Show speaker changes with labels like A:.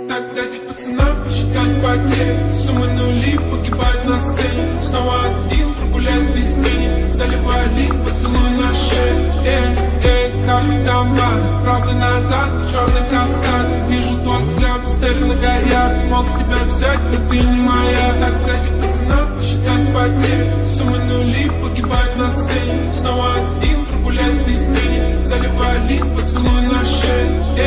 A: Так дайте пацанам посчитать потери. Суммы нули погибают на сцене. Снова один, прогуляюсь без тени. Заливаю лик, поцелуй на шее. Как там бар, правда назад, черный каскад. Вижу твой взгляд, стерлинга горят. Мог тебя взять, но ты не моя. Так дайте пацанам посчитать потери. Суммы нули погибают на сцене. Снова один, прогуляюсь без тени. Заливаю лик, поцелуй на шее.